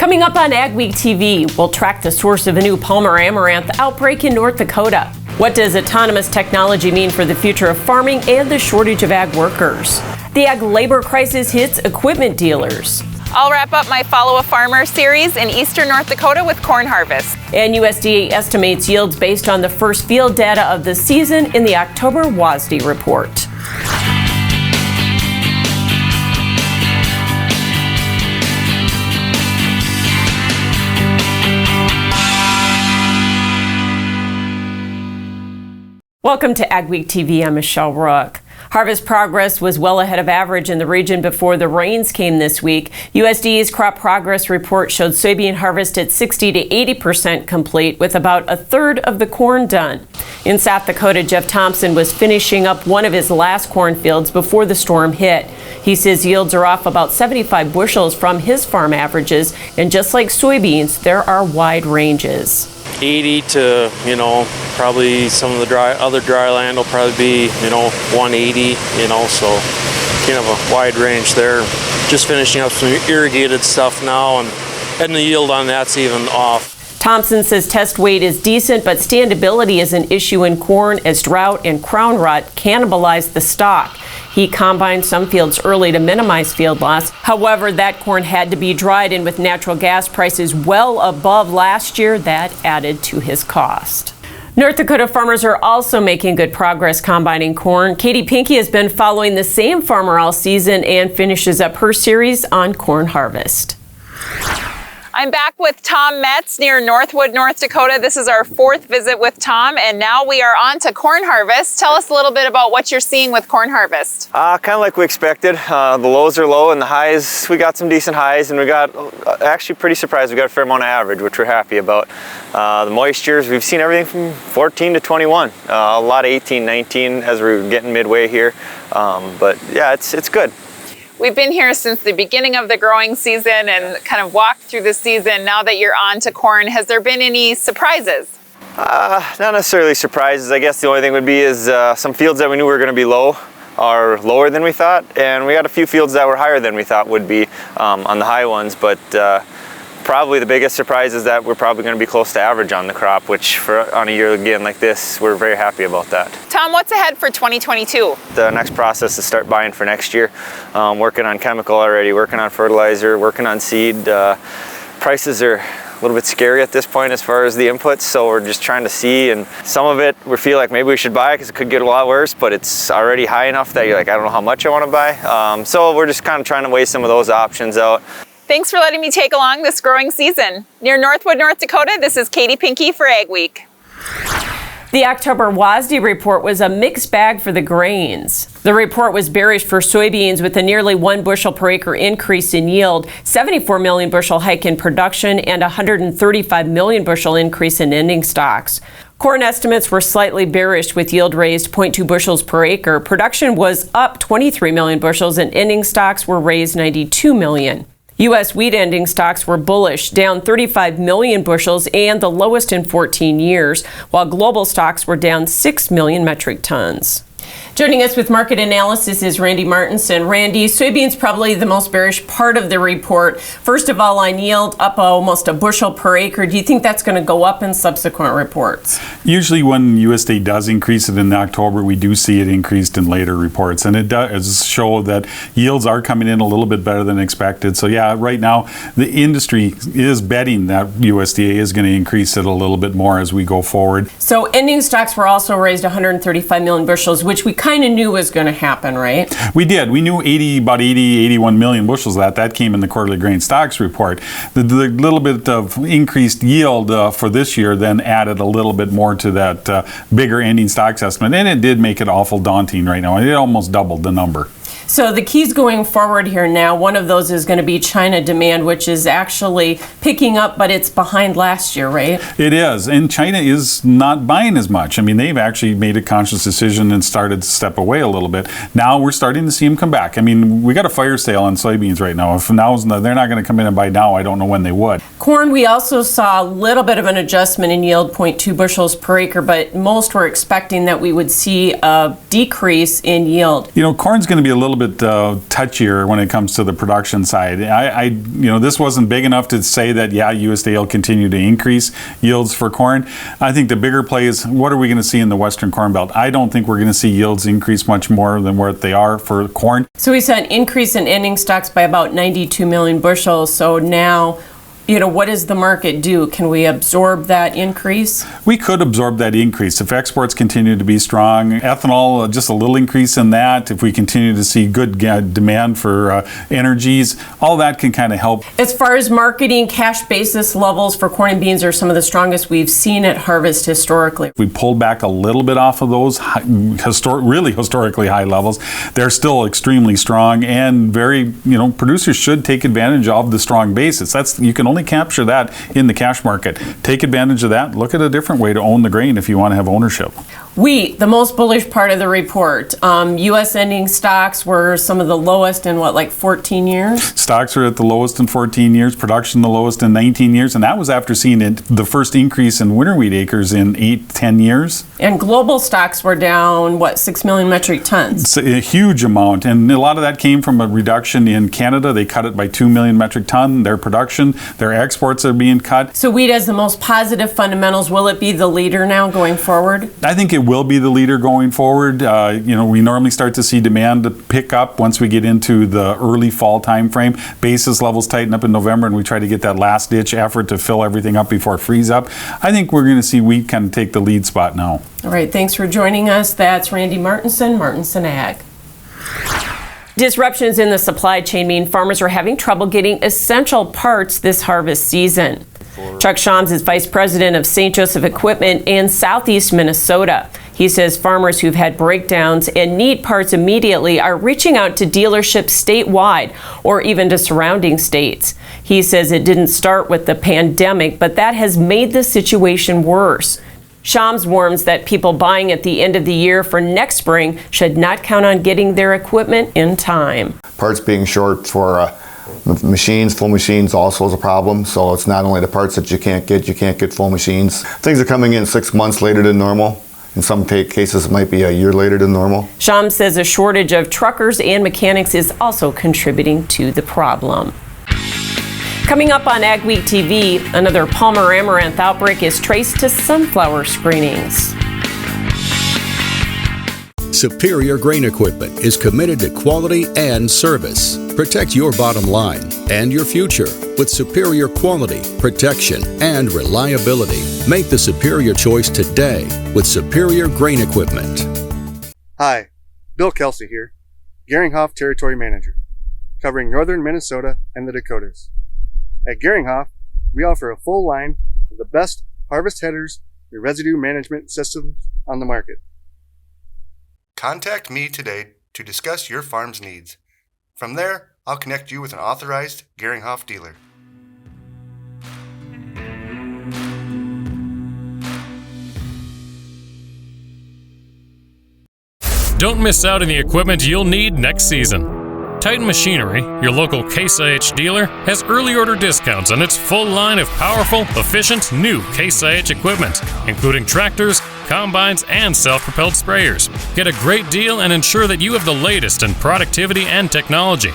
Coming up on Ag Week TV, we'll track the source of a new Palmer Amaranth outbreak in North Dakota. What does autonomous technology mean for the future of farming and the shortage of ag workers? The ag labor crisis hits equipment dealers. I'll wrap up my Follow a Farmer series in eastern North Dakota with corn harvest. And USDA estimates yields based on the first field data of the season in the October WASDE report. Welcome to Ag Week TV. I'm Michelle Rook. Harvest progress was well ahead of average in the region before the rains came this week. USDA's crop progress report showed soybean harvest at 60 to 80% complete, with about a third of the corn done. In South Dakota, Jeff Thompson was finishing up one of his last cornfields before the storm hit. He says yields are off about 75 bushels from his farm averages, and just like soybeans, there are wide ranges. 80 to, probably some of the other dry land will probably be, 180, so kind of a wide range there. Just finishing up some irrigated stuff now, and the yield on that's even off. Thompson says test weight is decent, but standability is an issue in corn as drought and crown rot cannibalize the stalk. He combined some fields early to minimize field loss. However, that corn had to be dried, and with natural gas prices well above last year, that added to his cost. North Dakota farmers are also making good progress combining corn. Katie Pinky has been following the same farmer all season and finishes up her series on corn harvest. I'm back with Tom Metz near Northwood, North Dakota. This is our fourth visit with Tom, and now we are on to corn harvest. Tell us a little bit about what you're seeing with corn harvest. Kind of like we expected. The lows are low and the highs, we got some decent highs, and we got, actually pretty surprised, we got a fair amount of average, which we're happy about. The moistures, we've seen everything from 14 to 21. A lot of 18, 19 as we're getting midway here. But yeah, it's good. We've been here since the beginning of the growing season and kind of walked through the season. Now that you're on to corn, has there been any surprises? Not necessarily surprises. I guess the only thing would be is some fields that we knew were going to be low are lower than we thought, and we got a few fields that were higher than we thought would be on the high ones, but probably the biggest surprise is that we're probably going to be close to average on the crop, which on a year again like this, we're very happy about that. Tom, what's ahead for 2022? The next process is start buying for next year. Working on chemical already, working on fertilizer, working on seed. Prices are a little bit scary at this point as far as the inputs, so we're just trying to see, and some of it we feel like maybe we should buy because it could get a lot worse, but it's already high enough that you're like, I don't know how much I want to buy. So we're just kind of trying to weigh some of those options out. Thanks for letting me take along this growing season. Near Northwood, North Dakota, this is Katie Pinky for Ag Week. The October WASDE report was a mixed bag for the grains. The report was bearish for soybeans with a nearly 1 bushel per acre increase in yield, 74 million bushel hike in production, and 135 million bushel increase in ending stocks. Corn estimates were slightly bearish with yield raised 0.2 bushels per acre. Production was up 23 million bushels and ending stocks were raised 92 million. U.S. wheat ending stocks were bullish, down 35 million bushels and the lowest in 14 years, while global stocks were down 6 million metric tons. Joining us with market analysis is Randy Martinson. Randy, soybeans probably the most bearish part of the report. First of all, on yield, up almost a bushel per acre. Do you think that's going to go up in subsequent reports? Usually when USDA does increase it in October, we do see it increased in later reports, and it does show that yields are coming in a little bit better than expected. So yeah, right now the industry is betting that USDA is going to increase it a little bit more as we go forward. So ending stocks were also raised 135 million bushels, which we kind of knew was going to happen, right? We did. We knew about 81 million bushels that came in the quarterly grain stocks report. The little bit of increased yield for this year then added a little bit more to that bigger ending stocks estimate, and it did make it awful daunting right now. It almost doubled the number. So the keys going forward here now, one of those is going to be China demand, which is actually picking up, but it's behind last year, right? It is, and China is not buying as much. I mean, they've actually made a conscious decision and started to step away a little bit. Now we're starting to see them come back. I mean, we got a fire sale on soybeans right now. If they're not going to come in and buy now, I don't know when they would. Corn, we also saw a little bit of an adjustment in yield, 0.2 bushels per acre, but most were expecting that we would see a decrease in yield. Corn's going to be a little little bit touchier when it comes to the production side. This wasn't big enough to say that, USDA will continue to increase yields for corn. I think the bigger play is, what are we going to see in the Western Corn Belt? I don't think we're going to see yields increase much more than what they are for corn. So we saw an increase in ending stocks by about 92 million bushels. So now, what does the market do? Can we absorb that increase? We could absorb that increase if exports continue to be strong. Ethanol, just a little increase in that. If we continue to see good demand for energies, all that can kind of help. As far as marketing, cash basis levels for corn and beans are some of the strongest we've seen at harvest historically. We pulled back a little bit off of those really historically high levels. They're still extremely strong, and producers should take advantage of the strong basis. You can only capture that in the cash market. Take advantage of that. Look at a different way to own the grain if you want to have ownership. Wheat, the most bullish part of the report. U.S. ending stocks were some of the lowest in 14 years? Stocks are at the lowest in 14 years, production the lowest in 19 years, and that was after seeing the first increase in winter wheat acres in 8-10 years. And global stocks were down, 6 million metric tons? It's a huge amount, and a lot of that came from a reduction in Canada. They cut it by 2 million metric ton. Their production, their exports are being cut. So wheat has the most positive fundamentals. Will it be the leader now going forward? I think it will be the leader going forward. We normally start to see demand pick up once we get into the early fall time frame. Basis levels tighten up in November, and we try to get that last ditch effort to fill everything up before it frees up. I think we're going to see wheat kind of take the lead spot now. All right, thanks for joining us. That's Randy Martinson, Martinson Ag. Disruptions in the supply chain mean farmers are having trouble getting essential parts this harvest season. Chuck Shams is vice president of St. Joseph Equipment in Southeast Minnesota. He says farmers who've had breakdowns and need parts immediately are reaching out to dealerships statewide or even to surrounding states. He says it didn't start with the pandemic, but that has made the situation worse. Shams warns that people buying at the end of the year for next spring should not count on getting their equipment in time. Parts being short for machines, full machines also is a problem. So it's not only the parts that you can't get full machines. Things are coming in 6 months later than normal. In some cases, it might be a year later than normal. Shams says a shortage of truckers and mechanics is also contributing to the problem. Coming up on Ag Week TV, another Palmer Amaranth outbreak is traced to sunflower screenings. Superior Grain Equipment is committed to quality and service. Protect your bottom line and your future with superior quality, protection, and reliability. Make the superior choice today with Superior Grain Equipment. Hi, Bill Kelsey here, Geringhoff Territory Manager, covering northern Minnesota and the Dakotas. At Geringhoff, we offer a full line of the best harvest headers and residue management systems on the market. Contact me today to discuss your farm's needs. From there, I'll connect you with an authorized Geringhoff dealer. Don't miss out on the equipment you'll need next season. Titan Machinery, your local Case IH dealer, has early order discounts on its full line of powerful, efficient, new Case IH equipment, including tractors, combines, and self-propelled sprayers. Get a great deal and ensure that you have the latest in productivity and technology.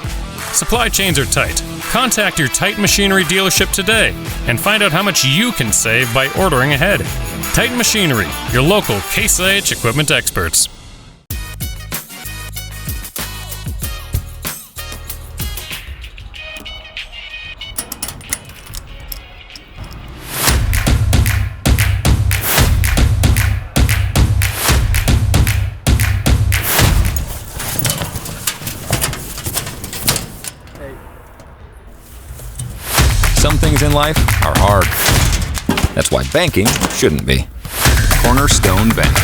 Supply chains are tight. Contact your Titan Machinery dealership today and find out how much you can save by ordering ahead. Titan Machinery, your local Case IH equipment experts. Some things in life are hard. That's why banking shouldn't be. Cornerstone Bank.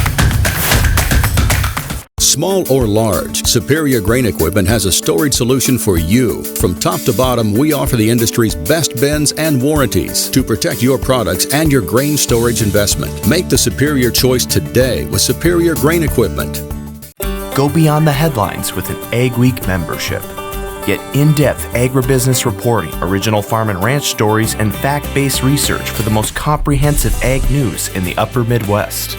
Small or large, Superior Grain Equipment has a storage solution for you. From top to bottom, we offer the industry's best bins and warranties to protect your products and your grain storage investment. Make the superior choice today with Superior Grain Equipment. Go beyond the headlines with an Ag Week membership. Get in-depth agribusiness reporting, original farm and ranch stories, and fact-based research for the most comprehensive ag news in the upper Midwest.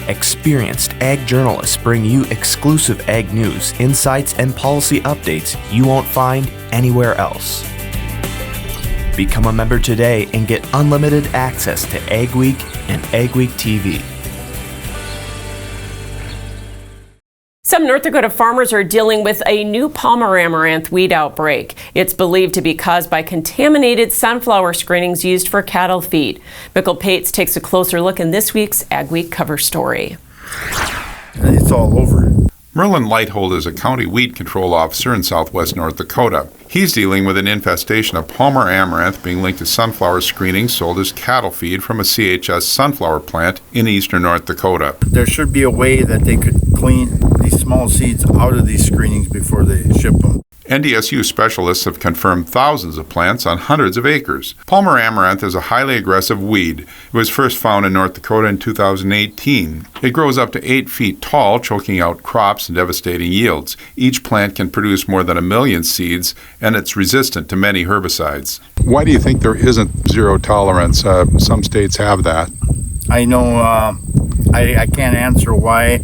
Experienced ag journalists bring you exclusive ag news, insights, and policy updates you won't find anywhere else. Become a member today and get unlimited access to Ag Week and Ag Week TV. Some North Dakota farmers are dealing with a new Palmer amaranth weed outbreak. It's believed to be caused by contaminated sunflower screenings used for cattle feed. Michael Pates takes a closer look in this week's Ag Week cover story. It's all over. Merlin Lighthold is a county weed control officer in southwest North Dakota. He's dealing with an infestation of Palmer amaranth being linked to sunflower screenings sold as cattle feed from a CHS sunflower plant in eastern North Dakota. There should be a way that they could clean these small seeds out of these screenings before they ship them. NDSU specialists have confirmed thousands of plants on hundreds of acres. Palmer amaranth is a highly aggressive weed. It was first found in North Dakota in 2018. It grows up to 8 feet tall, choking out crops and devastating yields. Each plant can produce more than 1 million seeds, and it's resistant to many herbicides. Why do you think there isn't zero tolerance? Some states have that. I know, I can't answer why.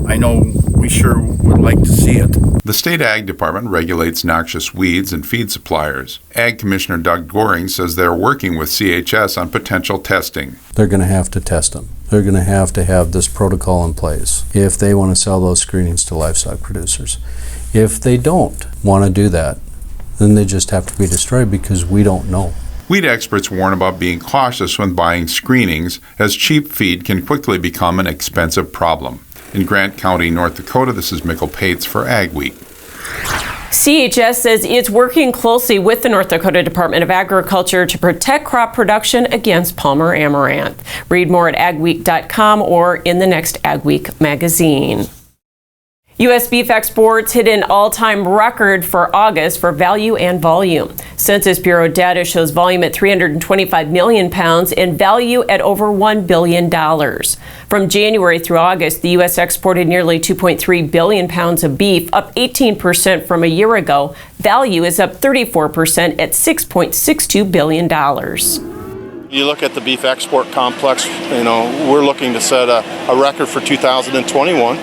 I know we sure would like to see it. The state ag department regulates noxious weeds and feed suppliers. Ag Commissioner Doug Goring says they're working with CHS on potential testing. They're going to have to test them. They're going to have this protocol in place if they want to sell those screenings to livestock producers. If they don't want to do that, then they just have to be destroyed because we don't know. Weed experts warn about being cautious when buying screenings, as cheap feed can quickly become an expensive problem. In Grant County, North Dakota, this is Michael Pates for Ag Week. CHS says it's working closely with the North Dakota Department of Agriculture to protect crop production against Palmer amaranth. Read more at agweek.com or in the next Ag Week magazine. U.S. beef exports hit an all-time record for August for value and volume. Census Bureau data shows volume at 325 million pounds and value at over $1 billion. From January through August, the U.S. exported nearly 2.3 billion pounds of beef, up 18% from a year ago. Value is up 34% at $6.62 billion. You look at the beef export complex, we're looking to set a record for 2021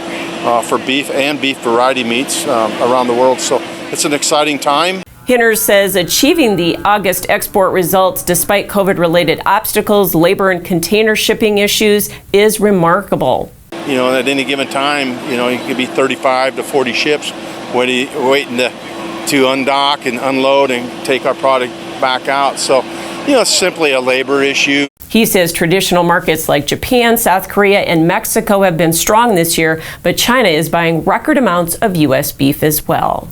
for beef and beef variety meats around the world. So it's an exciting time. Hinters says achieving the August export results despite COVID-related obstacles, labor and container shipping issues is remarkable. At any given time, it could be 35 to 40 ships waiting to undock and unload and take our product back out. So, it's simply a labor issue. He says traditional markets like Japan, South Korea, and Mexico have been strong this year, but China is buying record amounts of U.S. beef as well.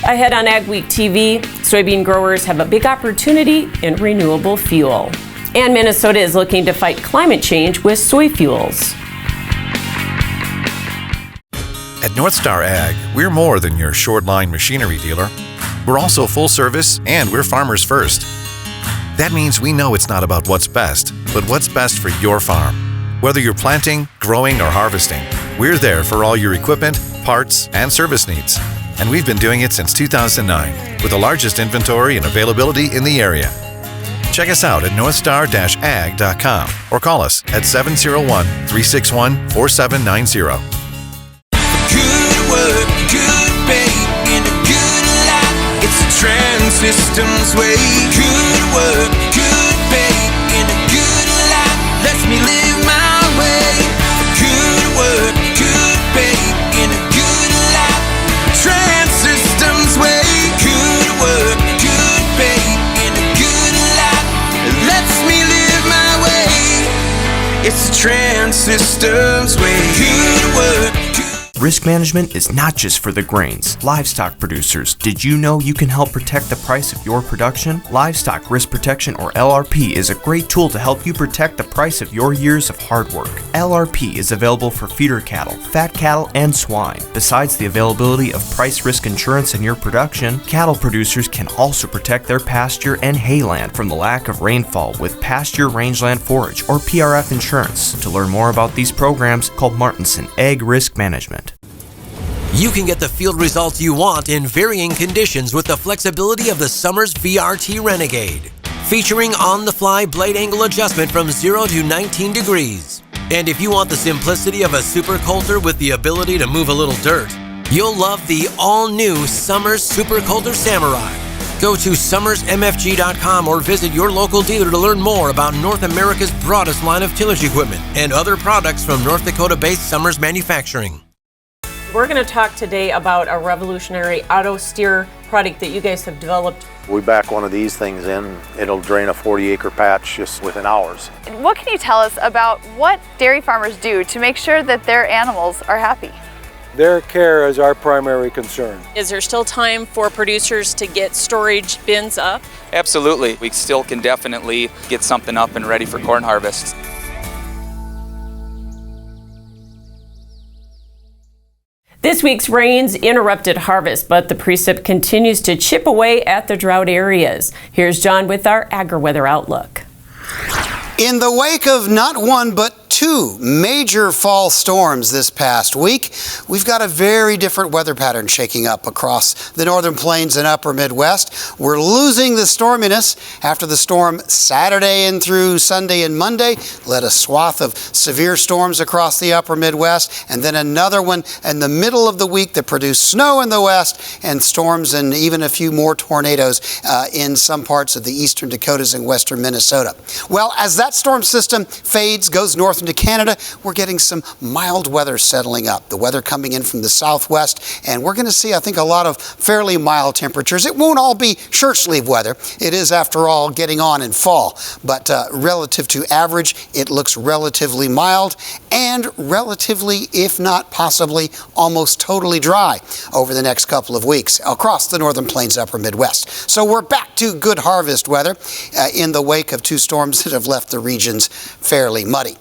Ahead on Ag Week TV, soybean growers have a big opportunity in renewable fuel. And Minnesota is looking to fight climate change with soy fuels. At North Star Ag, we're more than your short line machinery dealer. We're also full service, and we're farmers first. That means we know it's not about what's best, but what's best for your farm. Whether you're planting, growing, or harvesting, we're there for all your equipment, parts, and service needs. And we've been doing it since 2009, with the largest inventory and availability in the area. Check us out at northstar-ag.com or call us at 701-361-4790. Good work, good pay, and a good life. It's a Trans Systems way. Good work, good pay, and a good life. Lets me live my way. Good work, good pay, and a good life. Trans Systems way. Good work, good pay, and a good life. Lets me live my way. It's the Trans Systems way. Good work. Risk management is not just for the grains. Livestock producers, did you know you can help protect the price of your production? Livestock Risk Protection, or LRP, is a great tool to help you protect the price of your years of hard work. LRP is available for feeder cattle, fat cattle, and swine. Besides the availability of price risk insurance in your production, cattle producers can also protect their pasture and hayland from the lack of rainfall with Pasture Rangeland Forage, or PRF insurance. To learn more about these programs, call Martinson Ag Risk Management. You can get the field results you want in varying conditions with the flexibility of the Summers VRT Renegade. Featuring on-the-fly blade angle adjustment from 0 to 19 degrees. And if you want the simplicity of a super coulter with the ability to move a little dirt, you'll love the all-new Summers Super Coulter Samurai. Go to summersmfg.com or visit your local dealer to learn more about North America's broadest line of tillage equipment and other products from North Dakota-based Summers Manufacturing. We're going to talk today about a revolutionary auto steer product that you guys have developed. We back one of these things in, it'll drain a 40-acre patch just within hours. What can you tell us about what dairy farmers do to make sure that their animals are happy? Their care is our primary concern. Is there still time for producers to get storage bins up? Absolutely. We still can definitely get something up and ready for corn harvest. This week's rains interrupted harvest, but the precip continues to chip away at the drought areas. Here's John with our agri-weather outlook. In the wake of not one but two major fall storms this past week, we've got a very different weather pattern shaking up across the northern plains and upper Midwest. We're losing the storminess after the storm Saturday and through Sunday and Monday led a swath of severe storms across the upper Midwest, and then another one in the middle of the week that produced snow in the west and storms and even a few more tornadoes in some parts of the eastern Dakotas and western Minnesota. Well, as that storm system fades, goes north into Canada, we're getting some mild weather settling up. The weather coming in from the southwest, and we're going to see, I think, a lot of fairly mild temperatures. It won't all be shirt sleeve weather. It is, after all, getting on in fall, but relative to average, it looks relatively mild and relatively, if not possibly, almost totally dry over the next couple of weeks across the northern plains, upper Midwest. So we're back to good harvest weather in the wake of two storms that have left the regions fairly muddy.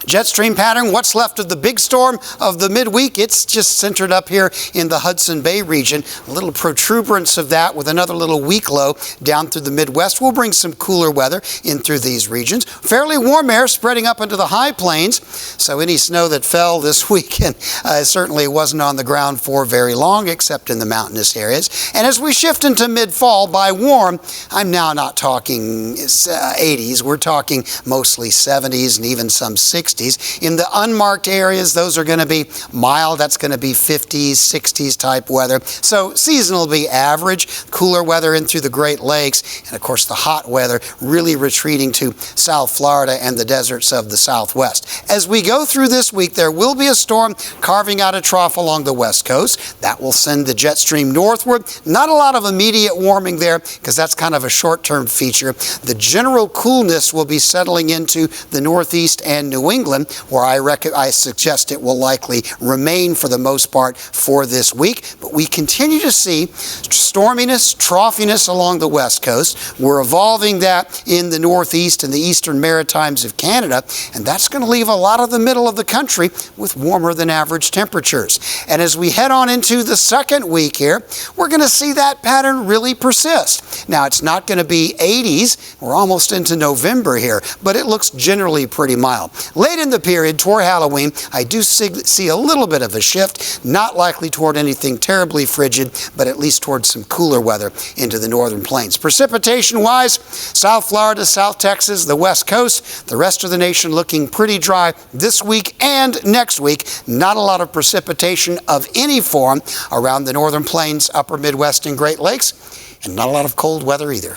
Jet stream pattern, what's left of the big storm of the midweek, it's just centered up here in the Hudson Bay region. A little protuberance of that with another little weak low down through the Midwest will bring some cooler weather in through these regions. Fairly warm air spreading up into the high plains, so any snow that fell this weekend certainly wasn't on the ground for very long, except in the mountainous areas. And as we shift into mid-fall, by warm, I'm now not talking 80s, we're talking mostly 70s and even some 60s. In the unmarked areas, those are going to be mild. That's going to be 50s, 60s type weather. So seasonal will be average. Cooler weather in through the Great Lakes. And of course, the hot weather really retreating to South Florida and the deserts of the Southwest. As we go through this week, there will be a storm carving out a trough along the West Coast. That will send the jet stream northward. Not a lot of immediate warming there because that's kind of a short-term feature. The general coolness will be settling into the Northeast and New England, where I suggest it will likely remain for the most part for this week. But we continue to see storminess, troughiness along the West Coast. We're evolving that in the Northeast and the Eastern Maritimes of Canada, and that's going to leave a lot of the middle of the country with warmer than average temperatures. And as we head on into the second week here, we're going to see that pattern really persist. Now, it's not going to be 80s. We're almost into November here, but it looks generally pretty mild. Late in the period, toward Halloween, I do see a little bit of a shift, not likely toward anything terribly frigid, but at least towards some cooler weather into the northern plains. Precipitation-wise, South Florida, South Texas, the West Coast, the rest of the nation looking pretty dry this week and next week. Not a lot of precipitation of any form around the northern plains, upper Midwest, and Great Lakes, and not a lot of cold weather either.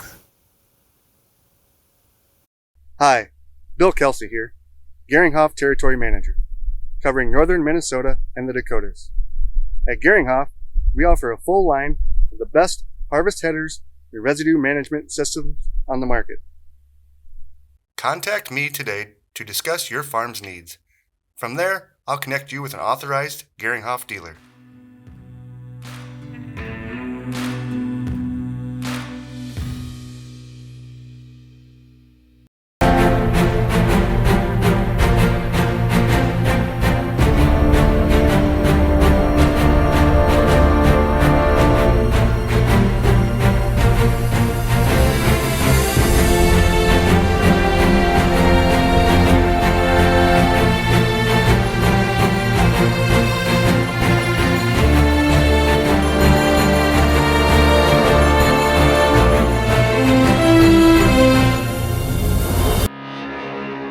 Hi, Bill Kelsey here, Geringhoff Territory Manager, covering northern Minnesota and the Dakotas. At Geringhoff, we offer a full line of the best harvest headers and residue management systems on the market. Contact me today to discuss your farm's needs. From there, I'll connect you with an authorized Geringhoff dealer.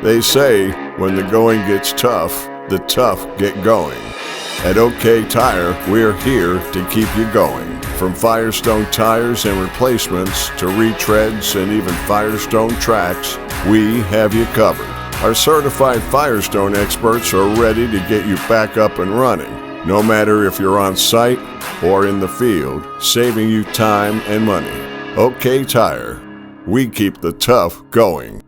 They say When the going gets tough, the tough get going. At OK Tire, we're here to keep you going. From Firestone tires and replacements to retreads and even Firestone tracks, we have you covered. Our certified Firestone experts are ready to get you back up and running, no matter if you're on site or in the field, saving you time and money. OK Tire, we keep the tough going.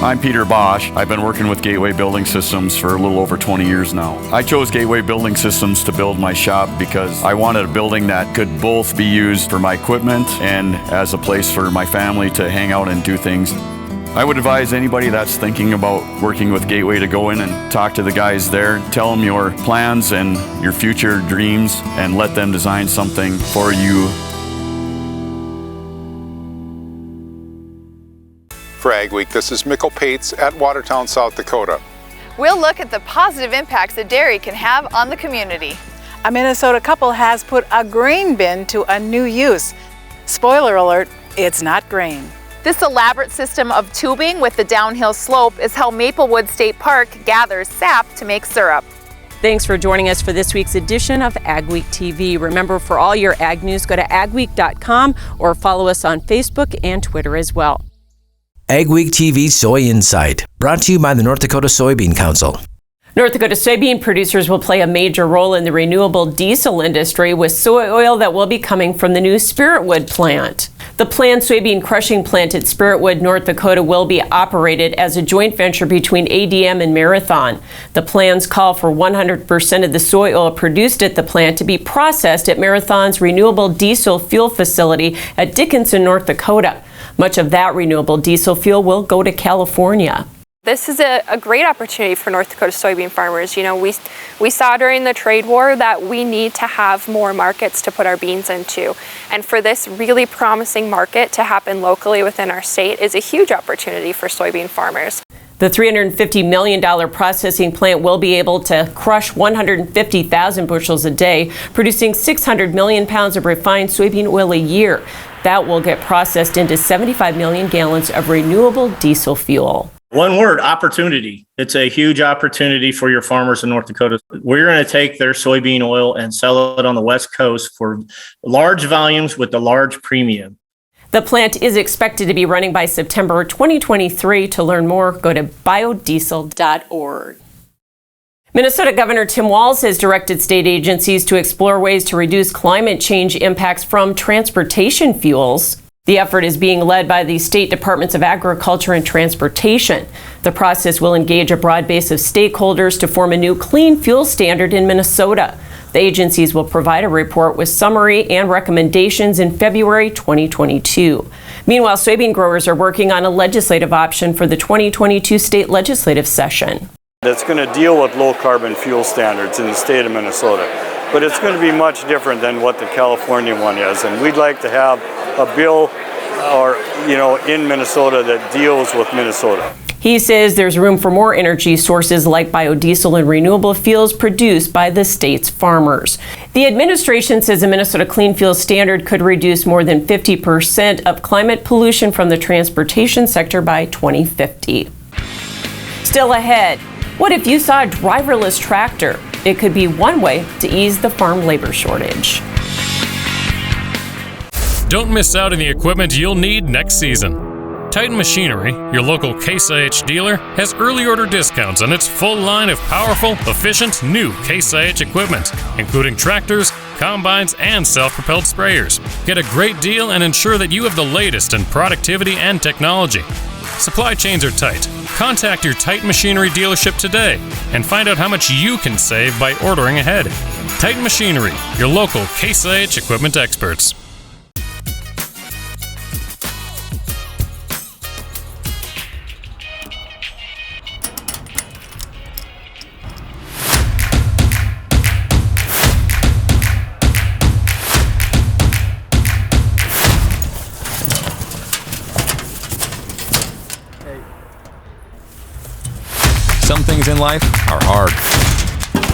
I'm Peter Bosch. I've been working with Gateway Building Systems for a little over 20 years now. I chose Gateway Building Systems to build my shop because I wanted a building that could both be used for my equipment and as a place for my family to hang out and do things. I would advise anybody that's thinking about working with Gateway to go in and talk to the guys there, tell them your plans and your future dreams, and let them design something for you. For Ag Week, this is Mikkel Pates at Watertown, South Dakota. We'll look at the positive impacts that dairy can have on the community. A Minnesota couple has put a grain bin to a new use. Spoiler alert, it's not grain. This elaborate system of tubing with the downhill slope is how Maplewood State Park gathers sap to make syrup. Thanks for joining us for this week's edition of Ag Week TV. Remember, for all your ag news, go to agweek.com or follow us on Facebook and Twitter as well. Ag Week TV Soy Insight, brought to you by the North Dakota Soybean Council. North Dakota soybean producers will play a major role in the renewable diesel industry with soy oil that will be coming from the new Spiritwood plant. The planned soybean crushing plant at Spiritwood, North Dakota will be operated as a joint venture between ADM and Marathon. The plans call for 100% of the soy oil produced at the plant to be processed at Marathon's renewable diesel fuel facility at Dickinson, North Dakota. Much of that renewable diesel fuel will go to California. This is a great opportunity for North Dakota soybean farmers. You know, we saw during the trade war that we need to have more markets to put our beans into. And for this really promising market to happen locally within our state is a huge opportunity for soybean farmers. The $350 million processing plant will be able to crush 150,000 bushels a day, producing 600 million pounds of refined soybean oil a year. That will get processed into 75 million gallons of renewable diesel fuel. One word, opportunity. It's a huge opportunity for your farmers in North Dakota. We're going to take their soybean oil and sell it on the West Coast for large volumes with a large premium. The plant is expected to be running by September 2023. To learn more, go to biodiesel.org. Minnesota Governor Tim Walz has directed state agencies to explore ways to reduce climate change impacts from transportation fuels. The effort is being led by the state departments of Agriculture and Transportation. The process will engage a broad base of stakeholders to form a new clean fuel standard in Minnesota. The agencies will provide a report with summary and recommendations in February 2022. Meanwhile, soybean growers are working on a legislative option for the 2022 state legislative session. That's going to deal with low carbon fuel standards in the state of Minnesota. But it's going to be much different than what the California one is. And we'd like to have a bill in Minnesota that deals with Minnesota. He says there's room for more energy sources like biodiesel and renewable fuels produced by the state's farmers. The administration says a Minnesota Clean Fuel Standard could reduce more than 50% of climate pollution from the transportation sector by 2050. Still ahead, what if you saw a driverless tractor? It could be one way to ease the farm labor shortage. Don't miss out on the equipment you'll need next season. Titan Machinery, your local Case IH dealer, has early order discounts on its full line of powerful, efficient, new Case IH equipment, including tractors, combines, and self-propelled sprayers. Get a great deal and ensure that you have the latest in productivity and technology. Supply chains are tight. Contact your Titan Machinery dealership today and find out how much you can save by ordering ahead. Titan Machinery, your local Case IH equipment experts. Some things in life are hard.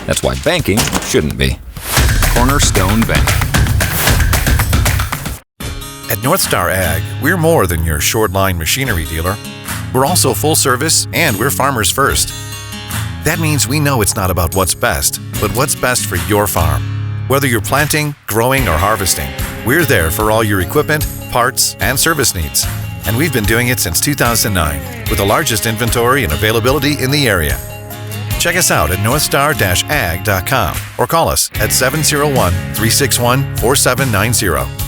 That's why banking shouldn't be. Cornerstone Bank. At North Star Ag, we're more than your short line machinery dealer. We're also full service and we're farmers first. That means we know it's not about what's best, but what's best for your farm. Whether you're planting, growing, or harvesting, we're there for all your equipment, parts, and service needs. And we've been doing it since 2009 with the largest inventory and availability in the area. Check us out at northstar-ag.com or call us at 701-361-4790.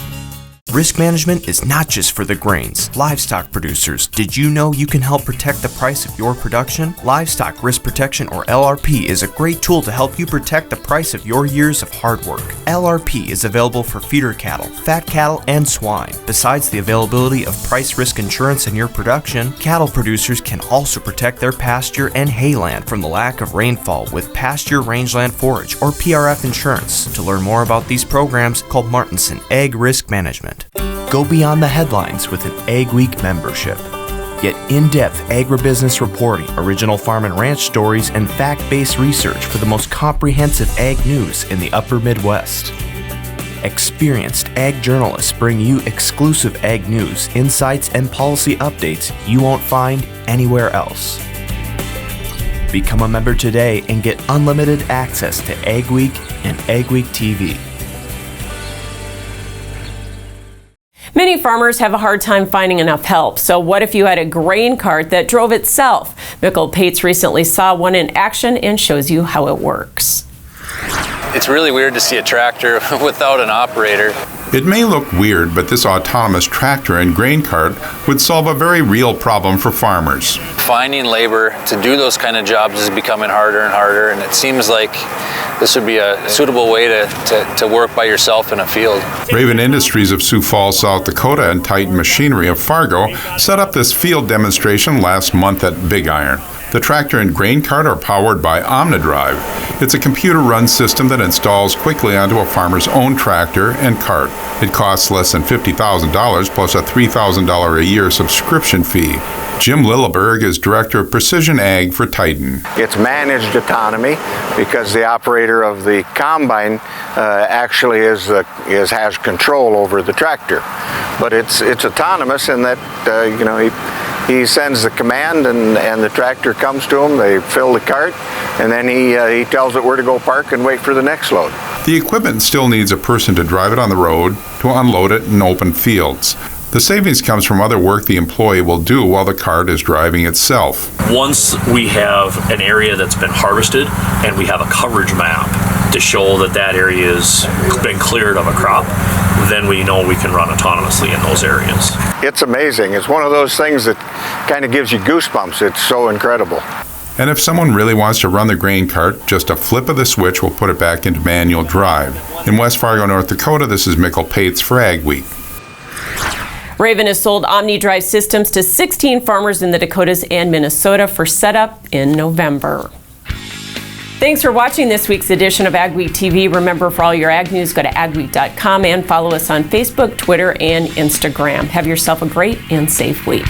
Risk management is not just for the grains. Livestock producers, did you know you can help protect the price of your production? Livestock Risk Protection, or LRP, is a great tool to help you protect the price of your years of hard work. LRP is available for feeder cattle, fat cattle, and swine. Besides the availability of price risk insurance in your production, cattle producers can also protect their pasture and hayland from the lack of rainfall with Pasture Rangeland Forage, or PRF insurance. To learn more about these programs, call Martinson Ag Risk Management. Go beyond the headlines with an Ag Week membership. Get in-depth agribusiness reporting, original farm and ranch stories, and fact-based research for the most comprehensive ag news in the upper Midwest. Experienced ag journalists bring you exclusive ag news, insights, and policy updates you won't find anywhere else. Become a member today and get unlimited access to Ag Week and Ag Week TV. Many farmers have a hard time finding enough help. So what if you had a grain cart that drove itself? Mikkel Pates recently saw one in action and shows you how it works. It's really weird to see a tractor without an operator. It may look weird, but this autonomous tractor and grain cart would solve a very real problem for farmers. Finding labor to do those kind of jobs is becoming harder and harder, and it seems like this would be a suitable way to work by yourself in a field. Raven Industries of Sioux Falls, South Dakota, and Titan Machinery of Fargo set up this field demonstration last month at Big Iron. The tractor and grain cart are powered by OmniDrive. It's a computer-run system that installs quickly onto a farmer's own tractor and cart. It costs less than $50,000 plus a $3,000 a year subscription fee. Jim Lilleberg is Director of Precision Ag for Titan. It's managed autonomy because the operator of the combine actually has control over the tractor. But it's autonomous in that he sends the command and the tractor comes to him, they fill the cart, and then he tells it where to go park and wait for the next load. The equipment still needs a person to drive it on the road, to unload it in open fields. The savings comes from other work the employee will do while the cart is driving itself. Once we have an area that's been harvested and we have a coverage map to show that area has been cleared of a crop, then we know we can run autonomously in those areas. It's amazing. It's one of those things that kind of gives you goosebumps. It's so incredible. And if someone really wants to run the grain cart, just a flip of the switch will put it back into manual drive. In West Fargo, North Dakota, this is Mikkel Pates for Ag Week. Raven has sold OmniDrive systems to 16 farmers in the Dakotas and Minnesota for setup in November. Thanks for watching this week's edition of Ag Week TV. Remember, for all your ag news, go to agweek.com and follow us on Facebook, Twitter, and Instagram. Have yourself a great and safe week.